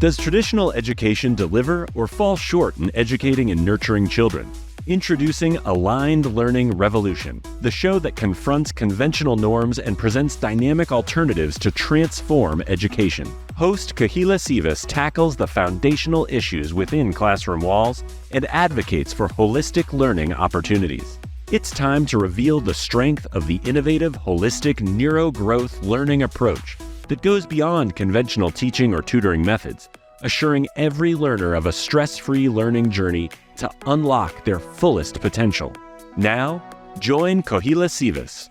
Does traditional education deliver or fall short in educating and nurturing children? Introducing Aligned Learning Revolution, the show that confronts conventional norms and presents dynamic alternatives to transform education. Host Kahila Sivas tackles the foundational issues within classroom walls and advocates for holistic learning opportunities. It's time to reveal the strength of the innovative, holistic neuro-growth learning approach that goes beyond conventional teaching or tutoring methods, assuring every learner of a stress-free learning journey to unlock their fullest potential. Now, join Kahila Sivas.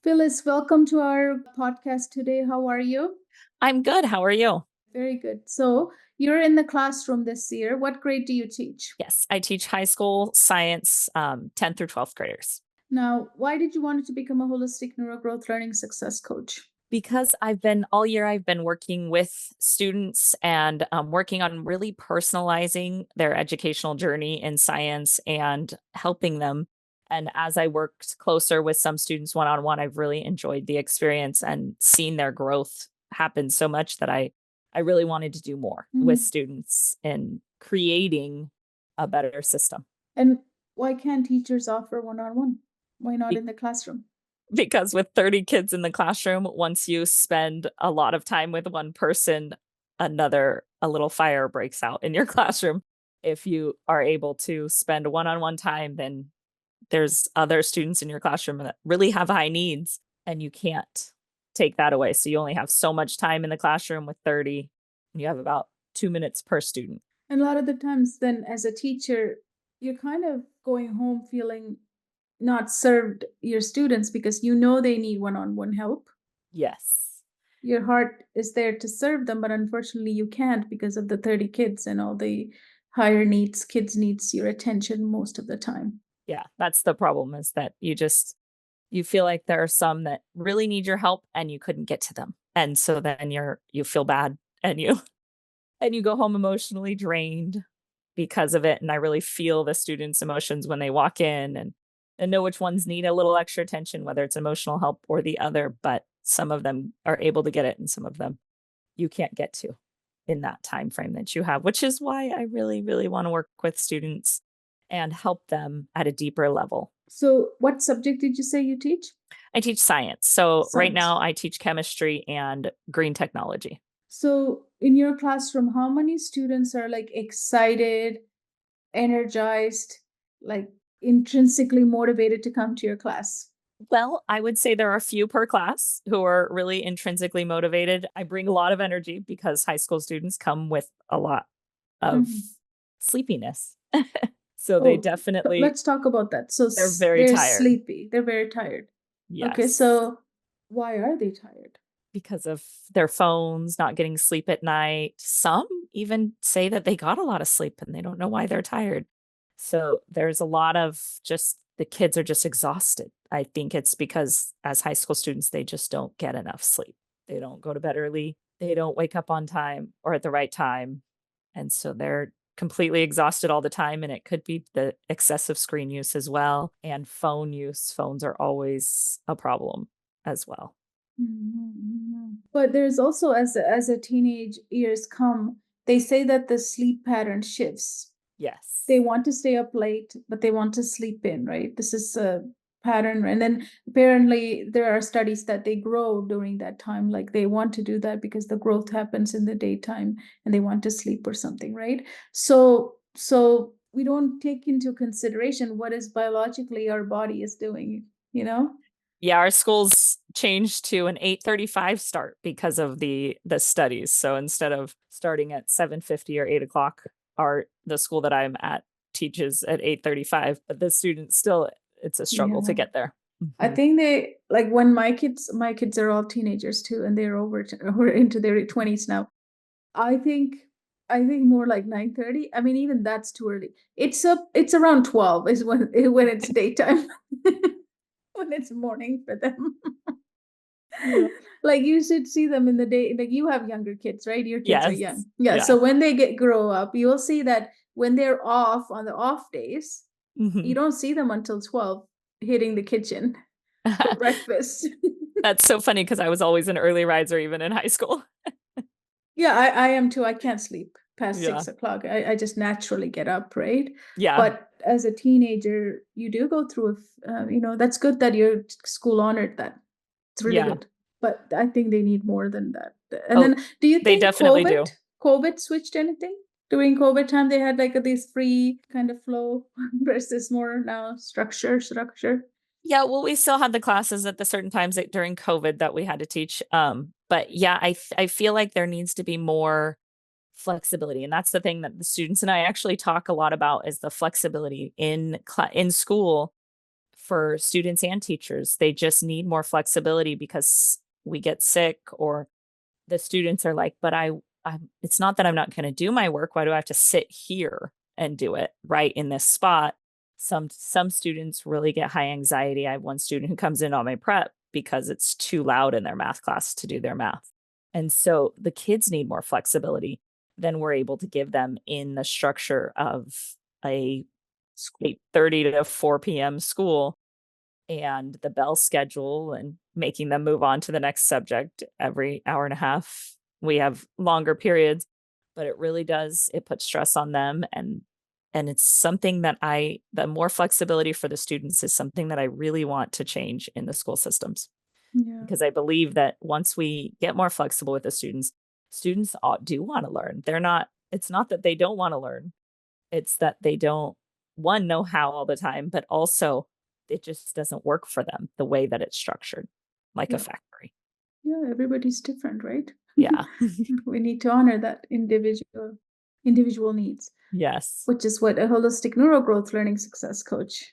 Phyllis, welcome to our podcast today. How are you? I'm good. How are you? Very good. So you're in the classroom this year. What grade do you teach? Yes, I teach high school science, 10th through 12th graders. Now, why did you want to become a holistic neurogrowth learning success coach? Because I've been working with students and working on really personalizing their educational journey in science and helping them. And as I worked closer with some students one-on-one, I've really enjoyed the experience and seen their growth happen so much that I really wanted to do more with students in creating a better system. And why can't teachers offer one-on-one? Why not in the classroom? Because with 30 kids in the classroom, once you spend a lot of time with one person, a little fire breaks out in your classroom. If you are able to spend one-on-one time, then there's other students in your classroom that really have high needs, and you can't take that away. So you only have so much time in the classroom with 30, and you have about 2 minutes per student. And a lot of the times then as a teacher, you're kind of going home feeling not served your students because you know they need one-on-one help. Yes. Your heart is there to serve them, but unfortunately you can't because of the 30 kids and all the higher needs. Kids needs your attention most of the time. Yeah, that's the problem, is that you feel like there are some that really need your help and you couldn't get to them. And so then you feel bad and you go home emotionally drained because of it. And I really feel the students' emotions when they walk in and know which ones need a little extra attention, whether it's emotional help or the other, but some of them are able to get it and some of them you can't get to in that time frame that you have, which is why I really, really want to work with students and help them at a deeper level. So what subject did you say you teach? I teach science. So right Science. now I teach chemistry and green technology. So in your classroom, how many students are like excited, energized, like intrinsically motivated to come to your class? Well, I would say there are a few per class who are really intrinsically motivated. I bring a lot of energy because high school students come with a lot of sleepiness. So they definitely, let's talk about that. So they're very tired. Sleepy. They're very tired. Yes. Okay, so why are they tired? Because of their phones, not getting sleep at night. Some even say that they got a lot of sleep and they don't know why they're tired. So there's a lot of just the kids are just exhausted. I think it's because as high school students, they just don't get enough sleep. They don't go to bed early. They don't wake up on time or at the right time. And so they're completely exhausted all the time. And it could be the excessive screen use as well. And phone use. Phones are always a problem as well. But there's also, as a teenage years come, they say that the sleep pattern shifts. Yes. They want to stay up late, but they want to sleep in, right? This is a pattern. And then apparently there are studies that they grow during that time. Like they want to do that because the growth happens in the daytime and they want to sleep or something, right? So we don't take into consideration what is biologically our body is doing, you know? Yeah, our schools changed to an 8:35 start because of the studies. So instead of starting at 7:50 or 8 o'clock, the school that I'm at teaches at 8:35, but the students still, it's a struggle to get there. I think they like when my kids are all teenagers too, and they're over into their 20s now. I think more like 9:30. I mean, even that's too early. It's around 12 is when it's daytime. When it's morning for them. Yeah. Like you should see them in the day. Like you have younger kids, right? Your kids are Yes. young. Yeah. So when they grow up, you'll see that when they're off on the off days, you don't see them until 12. hitting the kitchen for breakfast. That's so funny because I was always an early riser even in high school. Yeah, I am too. I can't sleep past Yeah. 6 o'clock. I just naturally get up, right? Yeah. But as a teenager, you do go through, that's good that your school honored that. It's really Yeah. good. But I think they need more than that. And Oh, then do you they think definitely do. COVID switched anything? During COVID time, they had like this free kind of flow versus more now structure. Yeah, well, we still had the classes at the certain times during COVID that we had to teach. But yeah, I feel like there needs to be more flexibility, and that's the thing that the students and I actually talk a lot about is the flexibility in school for students and teachers. They just need more flexibility because we get sick, or the students are like, but it's not that I'm not going to do my work. Why do I have to sit here and do it right in this spot? Some students really get high anxiety. I have one student who comes in on my prep because it's too loud in their math class to do their math. And so the kids need more flexibility than we're able to give them in the structure of a 8:30 to 4 p.m. school and the bell schedule and making them move on to the next subject every hour and a half. We have longer periods, but it really does, it puts stress on them. And it's something that the more flexibility for the students is something that I really want to change in the school systems. Yeah. Because I believe that once we get more flexible with the students do want to learn. It's not that they don't want to learn. It's that they don't, one, know how all the time, but also it just doesn't work for them the way that it's structured, like a Yeah. factory. Yeah, everybody's different, right? Yeah. We need to honor that individual needs, Yes. which is what a holistic neurogrowth learning success coach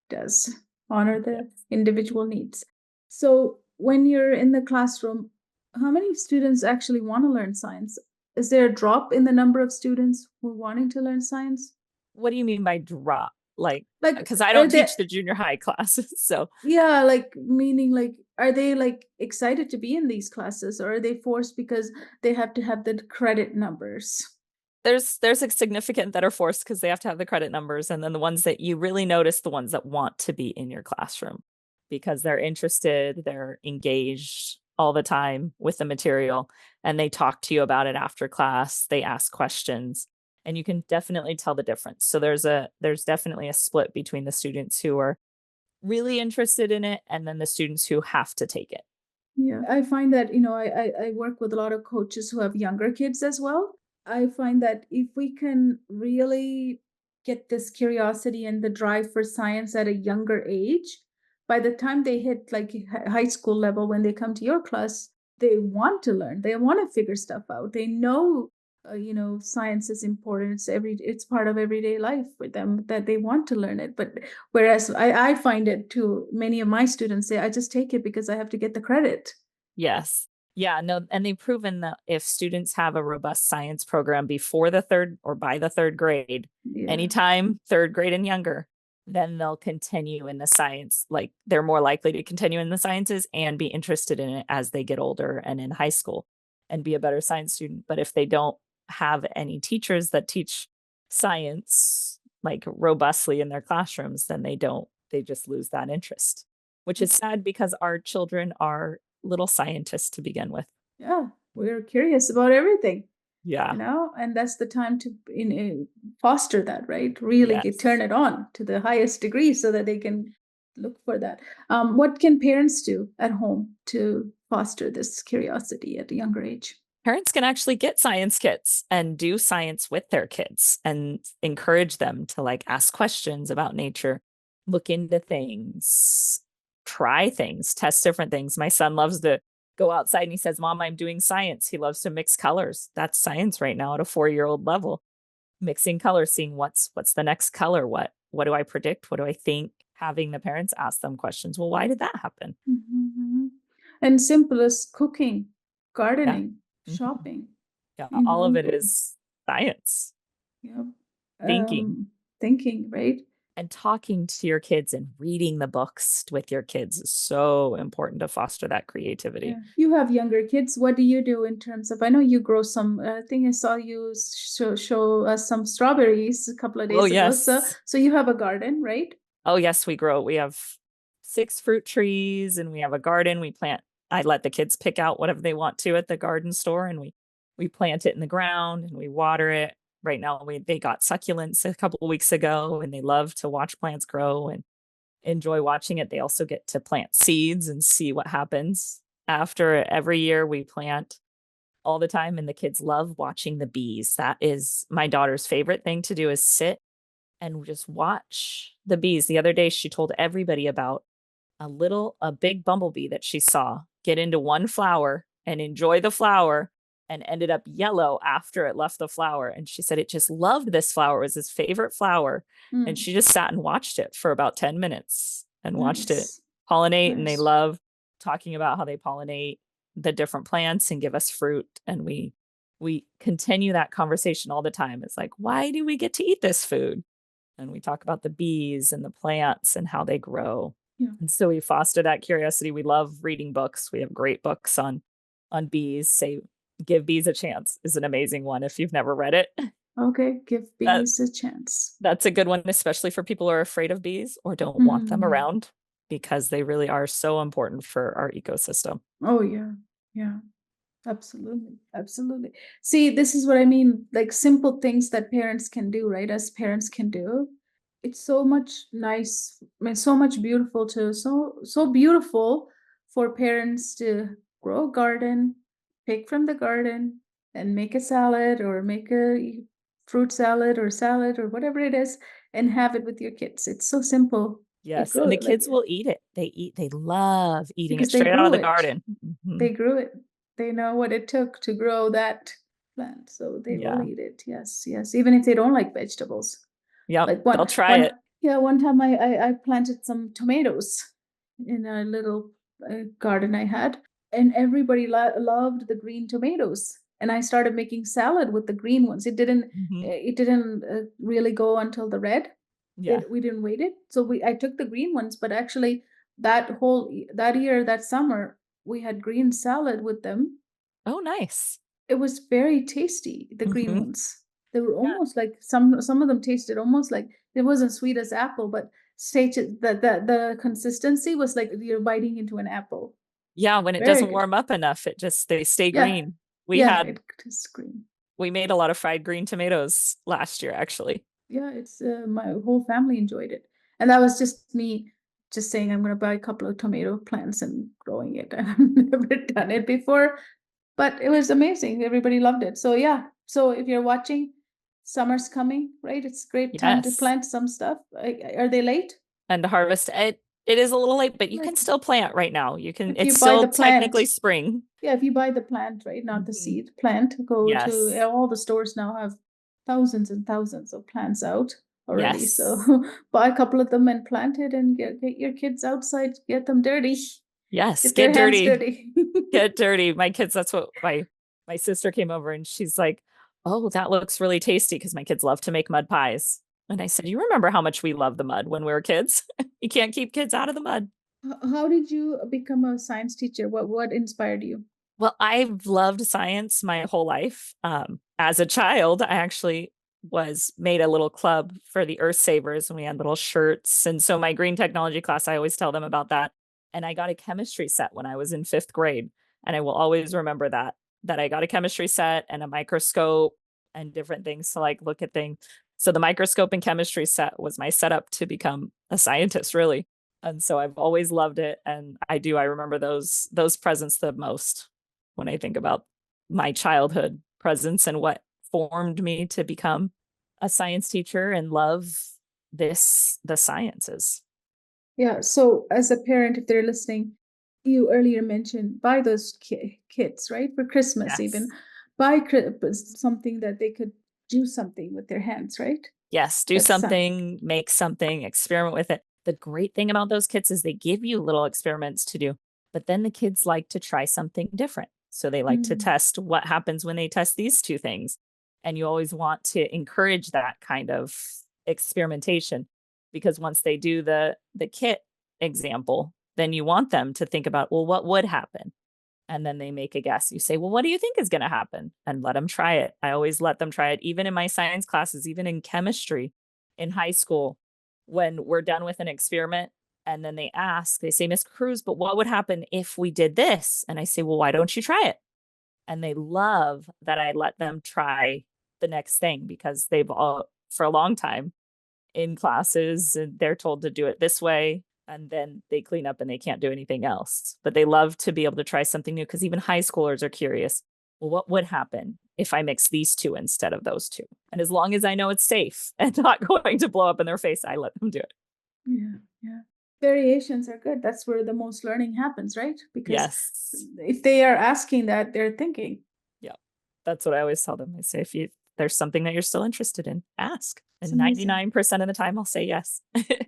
does, honor the individual needs. So when you're in the classroom, how many students actually want to learn science? Is there a drop in the number of students who are wanting to learn science? What do you mean by drop? Like, Like, because I are don't they, teach the junior high classes. So yeah, like meaning like, are they like excited to be in these classes, or are they forced because they have to have the credit numbers? there's a significant that are forced because they have to have the credit numbers. And then the ones that you really notice, the ones that want to be in your classroom because they're interested, they're engaged all the time with the material, and they talk to you about it after class, they ask questions, and you can definitely tell the difference. So there's definitely a split between the students who are really interested in it and then the students who have to take it. Yeah, I find that, I work with a lot of coaches who have younger kids as well. I find that if we can really get this curiosity and the drive for science at a younger age, by the time they hit like high school level, when they come to your class, they want to learn, they want to figure stuff out. They know, science is important. It's part of everyday life for them, that they want to learn it. But whereas I find it too, many of my students say, I just take it because I have to get the credit. Yes. Yeah, no, and they've proven that if students have a robust science program before the third or by the third grade, Yeah. anytime third grade and younger, then they'll continue in the science. Like they're more likely to continue in the sciences and be interested in it as they get older and in high school and be a better science student. But if they don't have any teachers that teach science like robustly in their classrooms, then they just lose that interest, which is sad because our children are little scientists to begin with. Yeah, we're curious about everything. Yeah. And that's the time to foster that, right? Really turn it on to the highest degree so that they can look for that. What can parents do at home to foster this curiosity at a younger age? Parents can actually get science kits and do science with their kids and encourage them to like ask questions about nature, look into things, try things, test different things. My son loves to go outside and he says, Mom, I'm doing science. He loves to mix colors. That's science right now at a 4-year-old level. Mixing colors, seeing what's the next color, what do I predict, what do I think, having the parents ask them questions. Well, why did that happen? Mm-hmm. And simple as cooking, gardening, Yeah. shopping. Yeah, all of it is science. Yeah. Thinking, right? and talking to your kids and reading the books with your kids is so important to foster that creativity. Yeah. You have younger kids. What do you do in terms of? I know you grow some. I think I saw you show us some strawberries a couple of days ago. Yes. So you have a garden, right? Oh yes, we grow. We have 6 fruit trees, and we have a garden. I let the kids pick out whatever they want to at the garden store, and we plant it in the ground and we water it. Right now they got succulents a couple of weeks ago, and they love to watch plants grow and enjoy watching it. They also get to plant seeds and see what happens. After every year we plant all the time, and the kids love watching the bees. That is my daughter's favorite thing to do, is sit and just watch the bees. The other day she told everybody about a big bumblebee that she saw get into one flower and enjoy the flower and ended up yellow after it left the flower. And she said it just loved this flower. It was his favorite flower. And she just sat and watched it for about 10 minutes and watched it pollinate. And they love talking about how they pollinate the different plants and give us fruit. And we continue that conversation all the time. It's like, why do we get to eat this food? And we talk about the bees and the plants and how they grow. Yeah. And so we foster that curiosity. We love reading books. We have great books on bees. Say, Give Bees a Chance is an amazing one if you've never read it. Okay, Give Bees a Chance. That's a good one, especially for people who are afraid of bees or don't want them around, because they really are so important for our ecosystem. Oh, yeah. Yeah. Absolutely. Absolutely. See, this is what I mean, like simple things that parents can do, right? As parents can do. It's so much nice, I mean, so much beautiful too. So beautiful for parents to grow a garden, pick from the garden, and make a salad or make a fruit salad or whatever it is, and have it with your kids. It's so simple. Yes, and the kids will eat it. They love eating it straight out of the garden. They grew it. They know what it took to grow that plant, so they will eat it. Yes, yes. Even if they don't like vegetables. Yeah, like they'll try it. Yeah, one time I planted some tomatoes in a little garden I had, and everybody loved the green tomatoes. And I started making salad with the green ones. It didn't really go until the red. Yeah, we didn't wait it. So I took the green ones, but actually that summer we had green salad with them. Oh, nice. It was very tasty, the green ones. They were almost like some of them tasted almost like, it wasn't sweet as apple, but the consistency was like you're biting into an apple. Yeah, when it doesn't warm up enough, they stay green. It's green. We made a lot of fried green tomatoes last year, actually. Yeah, it's my whole family enjoyed it. And that was just me just saying, I'm going to buy a couple of tomato plants and growing it. I've never done it before, but it was amazing. Everybody loved it. So yeah. So if you're watching, summer's coming, right? It's a great time to plant some stuff. Are they late? And to harvest it. It is a little late, but you can still plant right now. It's still technically spring. Yeah, if you buy the plant, right? Not the seed plant. Go to all the stores now have thousands and thousands of plants out already. Yes. So buy a couple of them and plant it, and get your kids outside, get them dirty. Yes, get dirty. Get dirty. My kids, that's what my sister came over and she's like, oh, that looks really tasty, because my kids love to make mud pies. And I said, you remember how much we loved the mud when we were kids? You can't keep kids out of the mud. How did you become a science teacher? What inspired you? Well, I've loved science my whole life. As a child, I actually made a little club for the Earth Savers, and we had little shirts. And so my green technology class, I always tell them about that. And I got a chemistry set when I was in 5th grade. And I will always remember that I got a chemistry set and a microscope and different things to like look at things. So the microscope and chemistry set was my setup to become a scientist, really. And so I've always loved it. And I remember those presents the most when I think about my childhood presents and what formed me to become a science teacher and love the sciences. Yeah. So as a parent, if they're listening, you earlier mentioned buy those kits, right? For Christmas, even buy something that they could do something with their hands, right? Yes. Do something, make something, experiment with it. The great thing about those kits is they give you little experiments to do, but then the kids like to try something different. So they like to test what happens when they test these two things. And you always want to encourage that kind of experimentation, because once they do the kit example, then you want them to think about, well, what would happen? And then they make a guess. You say, well, what do you think is going to happen? And let them try it. I always let them try it, even in my science classes, even in chemistry in high school. When we're done with an experiment, And then they say, Miss Cruz, but what would happen if we did this? And I say, well, why don't you try it? And they love that I let them try the next thing, because they've all, for a long time in classes, and they're told to do it this way, and then they clean up and they can't do anything else. But they love to be able to try something new, because even high schoolers are curious. Well, what would happen if I mix these two instead of those two? And as long as I know it's safe and not going to blow up in their face, I let them do it. Yeah, yeah. Variations are good. That's where the most learning happens, right? Because Yes. if they are asking that, they're thinking. Yeah. That's what I always tell them. I say, if there's something that you're still interested in, ask. It's And amazing. 99% of the time I'll say yes.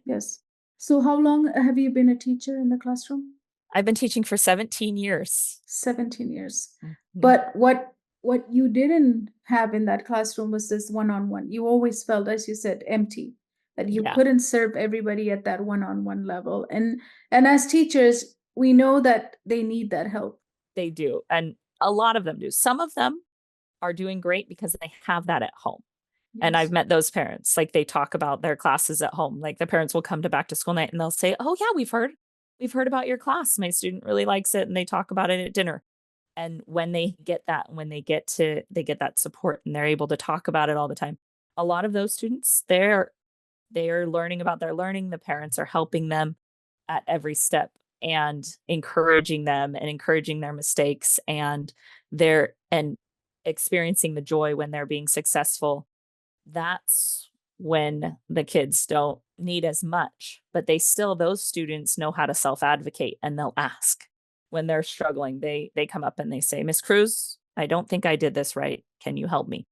Yes. So how long have you been a teacher in the classroom? I've been teaching for 17 years. 17 years. Mhm. But what you didn't have in that classroom was this one-on-one. You always felt, as you said, empty, that you Yeah. couldn't serve everybody at that one-on-one level. And as teachers, we know that they need that help. They do. And a lot of them do. Some of them are doing great because they have that at home. And I've Yes. met those parents, like they talk about their classes at home. Like the parents will come to back to school night and they'll say, oh yeah, we've heard about your class. My student really likes it. And they talk about it at dinner. And when they get that, they get that support and they're able to talk about it all the time. A lot of those students, they're learning about their learning. The parents are helping them at every step and encouraging them and encouraging their mistakes, and and experiencing the joy when they're being successful. That's when the kids don't need as much, but those students know how to self-advocate, and they'll ask when they're struggling. They come up and they say, Miss Cruz, I don't think I did this right. Can you help me?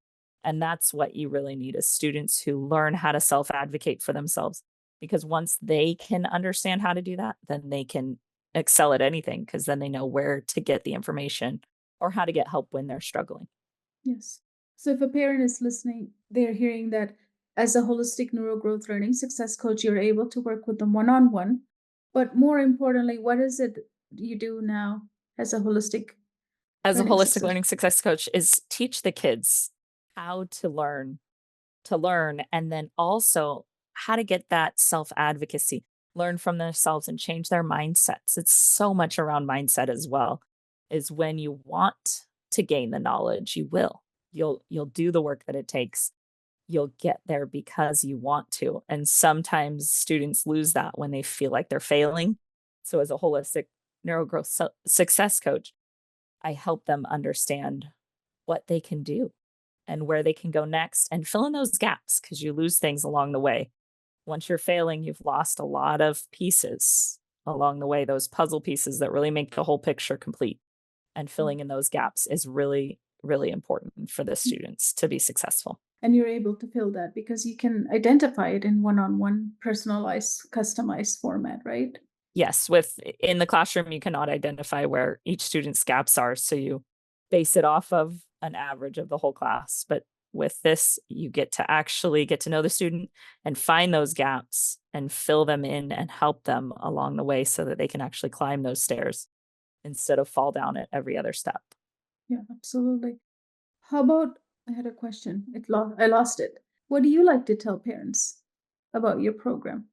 And that's what you really need, is students who learn how to self-advocate for themselves. Because once they can understand how to do that, then they can excel at anything, because then they know where to get the information or how to get help when they're struggling. Yes. So if a parent is listening, they're hearing that as a holistic neurogrowth learning success coach, you're able to work with them one-on-one. But more importantly, what is it you do now as a holistic As a learning holistic success? learning success coach, is teach the kids how to learn, and then also how to get that self-advocacy, learn from themselves and change their mindsets. It's so much around mindset as well. Is when you want to gain the knowledge, you will. You'll do the work that it takes. You'll get there because you want to. And sometimes students lose that when they feel like they're failing. So as a holistic neurogrowth success coach, I help them understand what they can do and where they can go next, and fill in those gaps, because you lose things along the way. Once you're failing, you've lost a lot of pieces along the way, those puzzle pieces that really make the whole picture complete. And filling in those gaps is really, really important for the students to be successful. And you're able to fill that because you can identify it in one-on-one, personalized, customized format, right? Yes, in the classroom, you cannot identify where each student's gaps are. So you base it off of an average of the whole class. But with this, you get to actually get to know the student and find those gaps and fill them in and help them along the way, so that they can actually climb those stairs instead of fall down at every other step. Yeah, absolutely. How about, I had a question. I lost it. What do you like to tell parents about your program?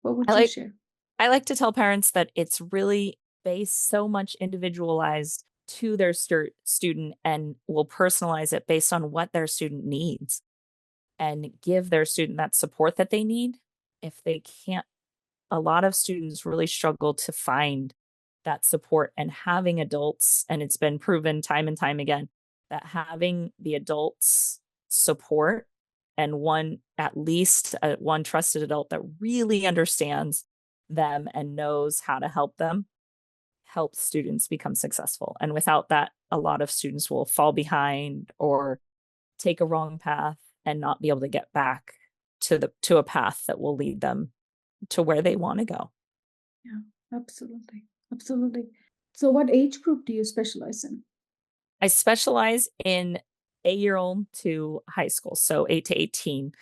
What would you share? I like to tell parents that it's really based so much individualized to their student, and will personalize it based on what their student needs, and give their student that support that they need. If they can't, a lot of students really struggle to find that support, and having adults, and it's been proven time and time again that having the adults support, and at least one trusted adult that really understands them and knows how to help them, helps students become successful. And without that, a lot of students will fall behind or take a wrong path and not be able to get back to a path that will lead them to where they want to go. Yeah, absolutely. Absolutely. So what age group do you specialize in? I specialize in 8-year-old to high school, so 8 to 18,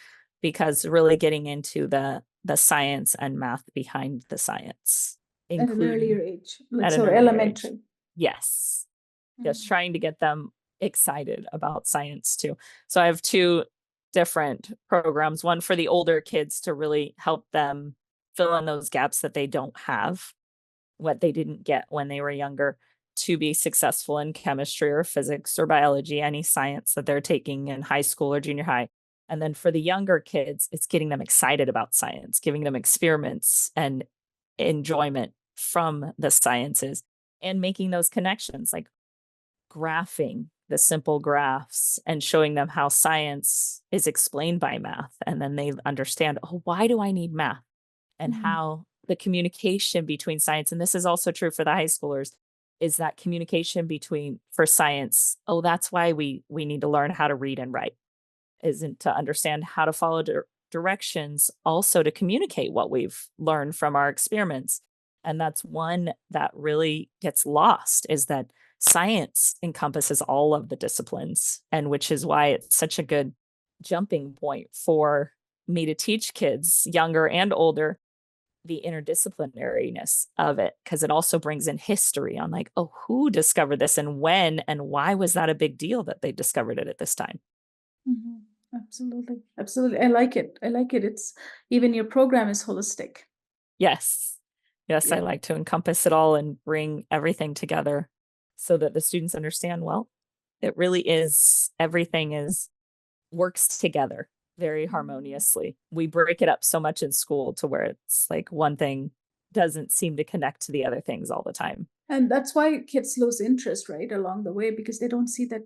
because really getting into the science and math behind the science, At an earlier including age, like at an so earlier age. elementary. Yes. Just Mhm. trying to get them excited about science too. So I have 2 different programs, one for the older kids to really help them fill in those gaps that they don't have, what they didn't get when they were younger, to be successful in chemistry or physics or biology, any science that they're taking in high school or junior high. And then for the younger kids, it's getting them excited about science, giving them experiments and enjoyment from the sciences, and making those connections, like graphing the simple graphs and showing them how science is explained by math. And then they understand, oh, why do I need math? And how the communication between science, and this is also true for the high schoolers, is that communication between, for science, oh, that's why we need to learn how to read and write, isn't to understand how to follow directions, also to communicate what we've learned from our experiments. And that's one that really gets lost, is that science encompasses all of the disciplines, and which is why it's such a good jumping point for me to teach kids, younger and older, the interdisciplinariness of it, because it also brings in history on, like, oh, who discovered this and when, and why was that a big deal that they discovered it at this time? Absolutely. Absolutely. I like it. I like it. It's even your program is holistic. Yes. Yes, I like to encompass it all and bring everything together so that the students understand, well, it really is, everything is works together very harmoniously. We break it up so much in school to where it's like one thing doesn't seem to connect to the other things all the time. And that's why kids lose interest, right, along the way, because they don't see that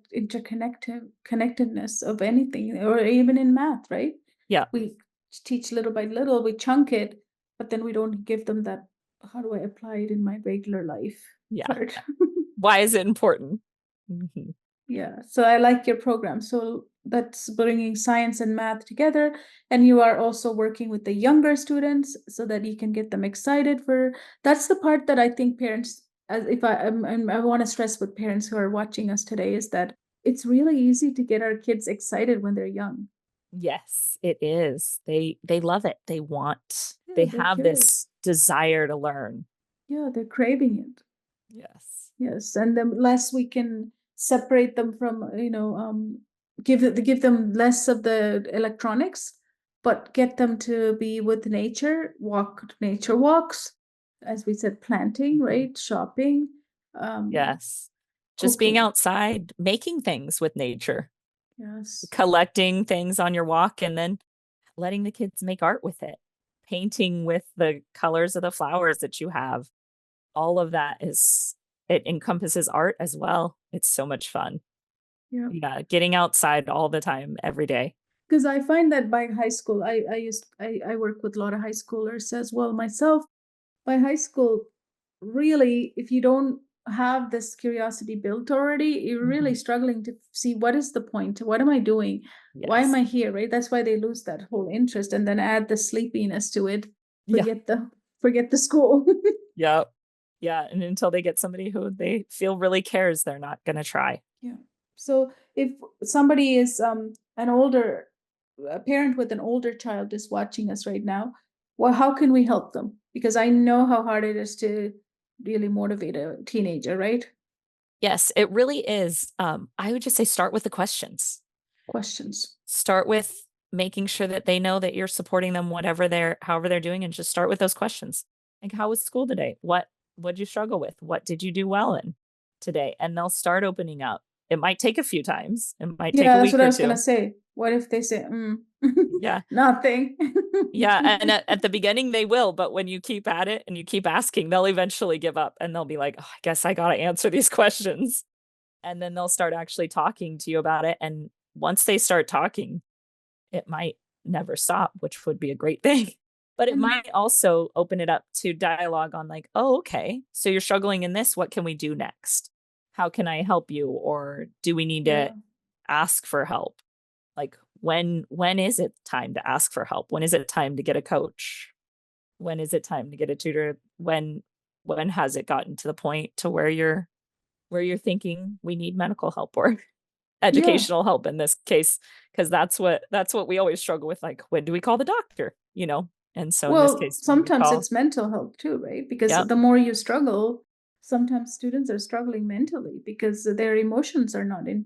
connectedness of anything, or even in math, right? Yeah. We teach little by little, we chunk it, but then we don't give them that, how do I apply it in my regular life? Yeah. part. Why is it important? Yeah, so I like your program. So that's bringing science and math together, and you are also working with the younger students so that you can get them excited for. That's the part that I think parents, as if I want to stress with parents who are watching us today, is that it's really easy to get our kids excited when they're young. Yes, it is. They love it. They Yeah, they're have curious. this desire to learn. Yeah, they're craving it. Yes. Yes, and the less we can separate them from, give them less of the electronics, but get them to be with nature, walk nature walks, as we said, planting, right, shopping, Yes. Just being cooking. outside, making things with nature, Yes, collecting things on your walk, and then letting the kids make art with it, painting with the colors of the flowers that you have. All of that it encompasses art as well. It's so much fun. yeah. Yeah, getting outside all the time, every day. Because I find that by high school, I work with a lot of high schoolers as well myself. By high school, really, if you don't have this curiosity built already, you're really struggling to see what is the point? What am I doing? Why am Yes. I here? Right? That's why they lose that whole interest, and then add the sleepiness to it. Yeah. Forget the school. Yeah. Yeah. And until they get somebody who they feel really cares, they're not going to try. Yeah. So if somebody is a parent with an older child is watching us right now, well, how can we help them? Because I know how hard it is to really motivate a teenager, right? Yes, it really is. I would just say start with the questions. Questions. Start with making sure that they know that you're supporting them, however they're doing, and just start with those questions. Like, how was school today? What'd you struggle with? What did you do well in today? And they'll start opening up. It might take a few times. It might take Yeah, a that's week what I or was two. gonna say. What if they say, Yeah. nothing? Yeah. And at the beginning they will, but when you keep at it and you keep asking, they'll eventually give up and they'll be like, oh, I guess I gotta answer these questions. And then they'll start actually talking to you about it. And once they start talking, it might never stop, which would be a great thing. But it might also open it up to dialogue on, like, oh, okay, so you're struggling in this. What can we do next? How can I help you? Or do we need to ask for help? Like, when is it time to ask for help? When is it time to get a coach? When is it time to get a tutor? When has it gotten to the point to where you're thinking we need medical help or educational help in this case? Because that's what we always struggle with. Like, when do we call the doctor? And so in this Well, case, when we sometimes call, it's mental health too, right? Because yeah, the more you struggle, sometimes students are struggling mentally because their emotions are not in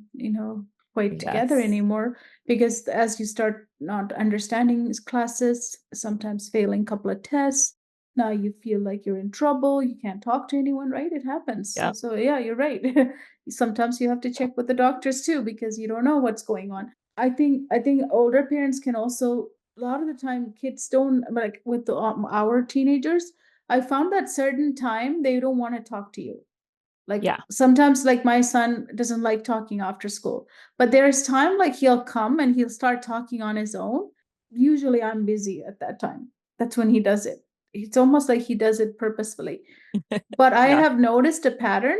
quite together Yes. anymore, because as you start not understanding classes, sometimes failing a couple of tests, now you feel like you're in trouble, you can't talk to anyone, right? It happens. Yep. So yeah, you're right. Sometimes you have to check with the doctors too, because you don't know what's going on. I think older parents can also, a lot of the time kids don't, like with our teenagers, I found that certain time they don't want to talk to you. Like Yeah. sometimes, like my son doesn't like talking after school, but there's time like he'll come and he'll start talking on his own. Usually I'm busy at that time. That's when he does it. It's almost like he does it purposefully. But I Yeah. have noticed a pattern,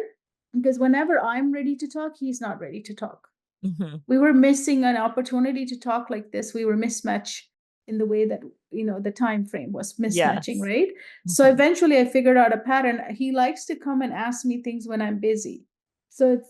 because whenever I'm ready to talk, he's not ready to talk. Hmm. We were missing an opportunity to talk like this. We were mismatched in the way that, the time frame was mismatching, Yes. right? So Hmm. eventually I figured out a pattern. He likes to come and ask me things when I'm busy. So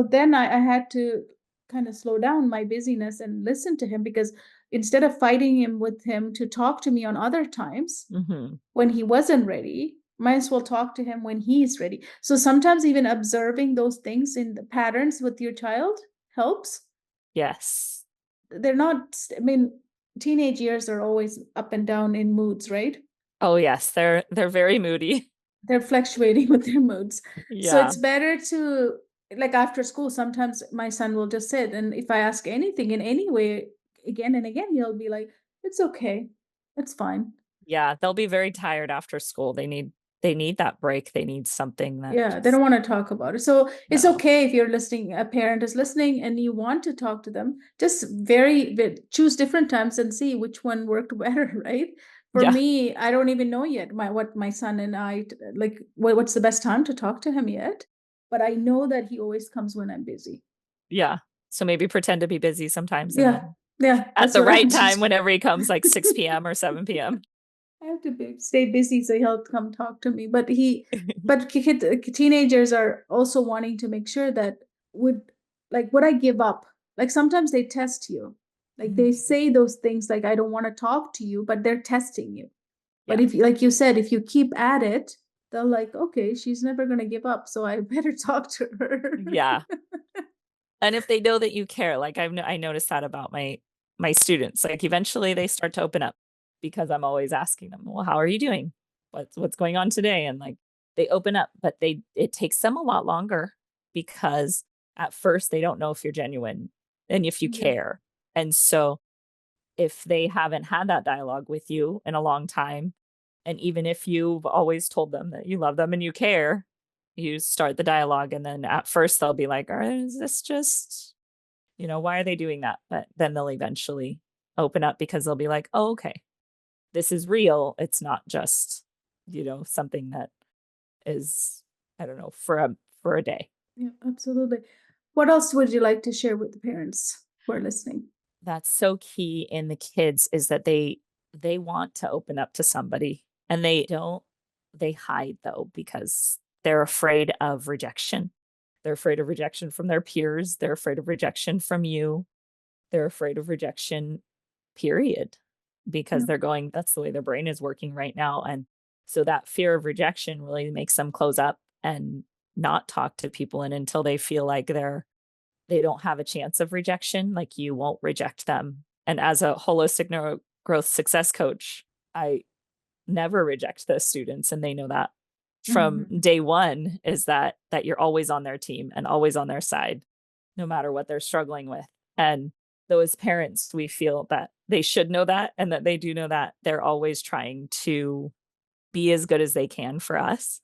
then I had to kind of slow down my busyness and listen to him, because instead of fighting him with him to talk to me on other times Hmm. when he wasn't ready, might as well talk to him when he's ready. So sometimes even observing those things in the patterns with your child helps. Yes. They're not, I mean, teenage years are always up and down in moods, right? Oh yes, they're very moody. They're fluctuating with their moods. So Yeah. it's better to, like after school, sometimes my son will just sit, and if I ask anything in any way again and again, he'll be like, it's okay, it's fine. Yeah, they'll be very tired after school. They need that break. They need something that Yeah, they just don't want to talk about it. So it's no. okay if you're listening, a parent is listening and you want to talk to them, just choose different times and see which one worked better, right? For Yeah. me, I don't even know yet what my son and I, like what's the best time to talk to him yet. But I know that he always comes when I'm busy. Yeah. So maybe pretend to be busy sometimes and Yeah, then yeah, at that's the what I right do. time whenever he comes, like 6 p.m. or 7 p.m. I have to stay busy so he'll come talk to me. But teenagers are also wanting to make sure that would, like, would I give up? Like sometimes they test you, like they say those things like I don't want to talk to you, but they're testing you. But Yeah. if, like you said, if you keep at it, they're like, okay, she's never gonna give up, so I better talk to her. Yeah. And if they know that you care, like I noticed that about my students. Like eventually they start to open up because I'm always asking them, "Well, how are you doing? What's going on today?" And like they open up, but it takes them a lot longer because at first they don't know if you're genuine and if you Yeah. care. And so if they haven't had that dialogue with you in a long time, and even if you've always told them that you love them and you care, you start the dialogue, and then at first they'll be like, is this just, why are they doing that? But then they'll eventually open up because they'll be like, oh, okay, this is real. It's not just, something that is, I don't know, for a day. Yeah, absolutely. What else would you like to share with the parents who are listening? That's so key in the kids is that they want to open up to somebody, and they hide though because they're afraid of rejection. They're afraid of rejection from their peers, they're afraid of rejection from you, they're afraid of rejection, period, because Yeah. they're going, that's the way their brain is working right now. And so that fear of rejection really makes them close up and not talk to people. And until they feel like they don't have a chance of rejection, like you won't reject them. And as a holistic neuro growth success coach, I never reject the students, and they know that from Mhm. day one, is that you're always on their team and always on their side, no matter what they're struggling with. And though as parents, we feel that they should know that and that they do know that, they're always trying to be as good as they can for us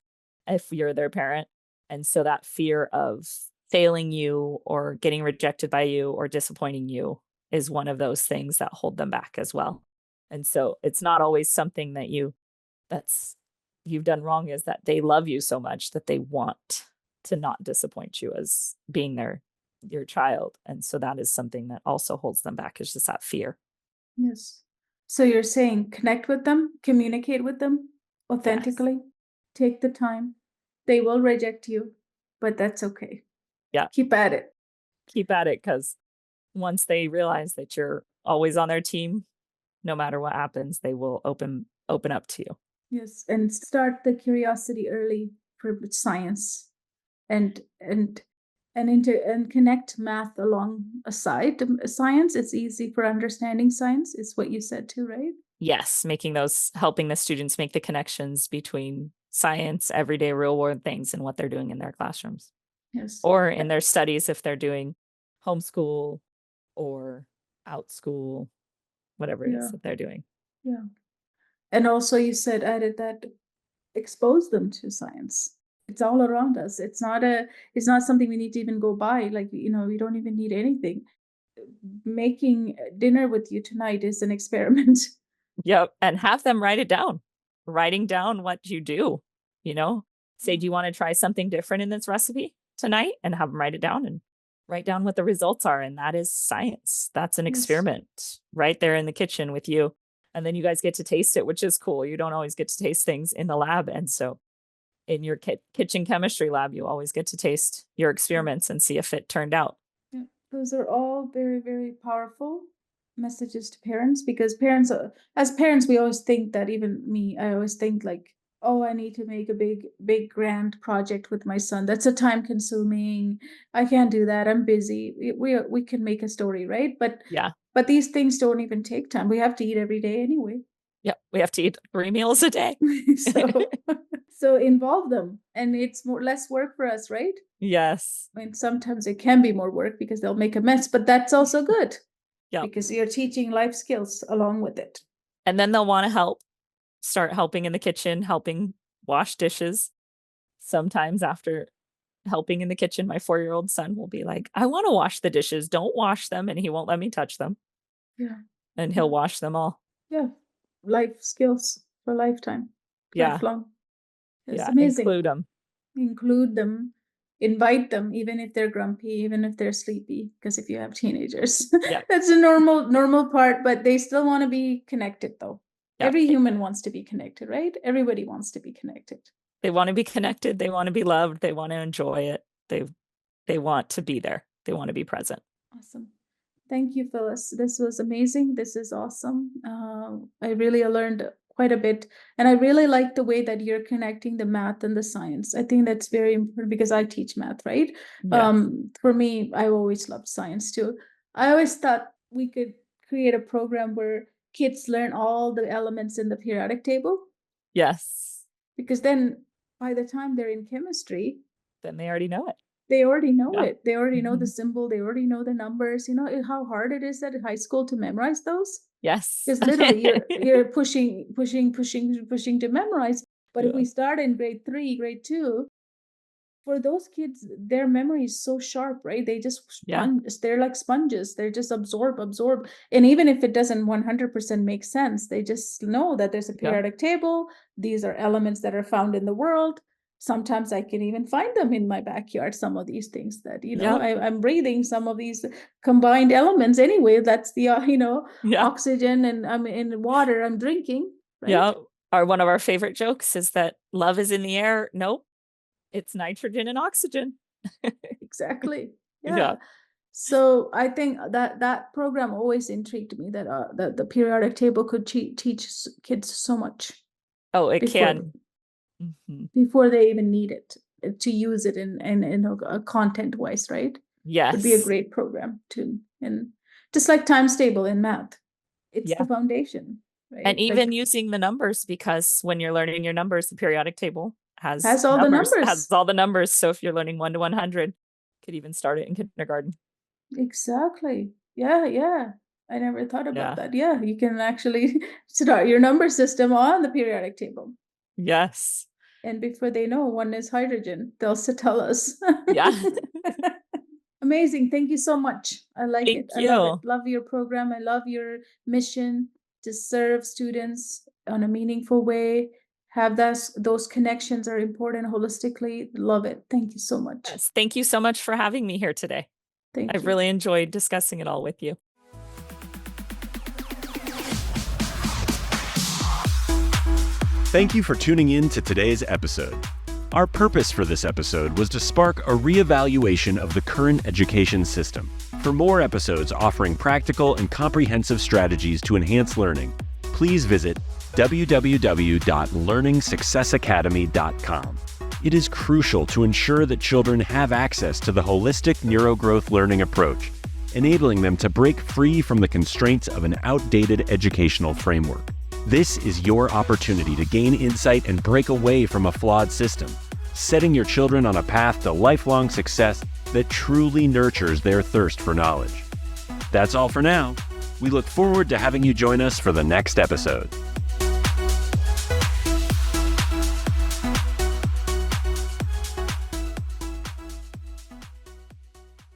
if you're their parent. And so that fear of failing you or getting rejected by you or disappointing you is one of those things that hold them back as well. And so it's not always something that's you've done wrong, is that they love you so much that they want to not disappoint you as being your child. And so that is something that also holds them back, is just that fear. Yes. So you're saying connect with them, communicate with them Yes. authentically, take the time. They will reject you, but that's okay. Yeah. Keep at it. Keep at it, because once they realize that you're always on their team, no matter what happens, they will open up to you. Yes. And start the curiosity early for science. And and connect math alongside science. It's easy for understanding science, is what you said too, right? Yes, helping the students make the connections between science, everyday real world things, and what they're doing in their classrooms Yes. or in their studies if they're doing homeschool or out school, whatever it is that they're doing. Yeah. And also you said added that expose them to science. It's all around us. It's not something we need to even go buy. Like, we don't even need anything. Making dinner with you tonight is an experiment. Yep. And have them write it down. Writing down what you do, say, do you want to try something different in this recipe tonight? And have them write it down and write down what the results are. And that is science. That's an experiment right there in the kitchen with you. And then you guys get to taste it, which is cool. You don't always get to taste things in the lab. And so in your kitchen chemistry lab, you always get to taste your experiments and see if it turned out. Yeah, those are all very, very powerful messages to parents, because as parents, we always think that, even me, I always think like, oh, I need to make a big grand project with my son. That's a time consuming. I can't do that. I'm busy. We can make a story, right? But these things don't even take time. We have to eat every day anyway. Yep. We have to eat 3 meals a day. So involve them, and it's less work for us, right? Yes. I mean, sometimes it can be more work because they'll make a mess, but that's also good. Yeah. Because you're teaching life skills along with it. And then they'll want to start helping in the kitchen, helping wash dishes. Sometimes after helping in the kitchen, my 4-year-old son will be like, I want to wash the dishes. Don't wash them. And he won't let me touch them. Yeah. And he'll wash them all. Yeah. Life skills for a lifetime. Yeah. Lifelong. It's yeah. amazing. Include them. Invite them, even if they're grumpy, even if they're sleepy, because if you have teenagers, yeah. that's a normal part, but they still want to be connected though. Yeah. Every human wants to be connected, right? Everybody wants to be connected. They want to be connected. They want to be loved. They want to enjoy it. They want to be there. They want to be present. Awesome. Thank you, Phyllis. This was amazing. This is awesome. I really learned quite a bit. And I really like the way that you're connecting the math and the science. I think that's very important because I teach math, right? Yes. For me, I always loved science too. I always thought we could create a program where kids learn all the elements in the periodic table. Yes. Because then by the time they're in chemistry, then they already know it. They already know it. They already know the symbol. They already know the numbers. You know how hard it is at high school to memorize those? Yes. Because literally you're pushing to memorize. But if we start in grade 3, grade 2, for those kids, their memory is so sharp, right? They just they're like sponges. They just absorb. And even if it doesn't 100% make sense, they just know that there's a periodic table. These are elements that are found in the world. Sometimes I can even find them in my backyard, some of these things that, I'm breathing some of these combined elements anyway. That's the, oxygen and I'm in water I'm drinking. Right? Yeah. One of our favorite jokes is that love is in the air. Nope. It's nitrogen and oxygen. Exactly. Yeah. So I think that program always intrigued me, that the periodic table could teach kids so much. Oh, it can. Before they even need it to use it in a content wise, right? Yes. Would be a great program too. And just like times table in math, it's the foundation. Right? And even using the numbers, because when you're learning your numbers, the periodic table has all the numbers. Has all the numbers. So if you're learning 1 to 100, could even start it in kindergarten. Exactly. Yeah. I never thought about that. Yeah, you can actually start your number system on the periodic table. Yes. And before they know, one is hydrogen, they'll tell us. Yeah. Amazing. Thank you so much. I like it. Thank you. I love it. Love your program. I love your mission to serve students on a meaningful way. Have those connections are important holistically. Love it. Thank you so much. Yes. Thank you so much for having me here today. I've really enjoyed discussing it all with you. Thank you for tuning in to today's episode. Our purpose for this episode was to spark a reevaluation of the current education system. For more episodes offering practical and comprehensive strategies to enhance learning, please visit www.learningsuccessacademy.com. It is crucial to ensure that children have access to the holistic neurogrowth learning approach, enabling them to break free from the constraints of an outdated educational framework. This is your opportunity to gain insight and break away from a flawed system, setting your children on a path to lifelong success that truly nurtures their thirst for knowledge. That's all for now. We look forward to having you join us for the next episode.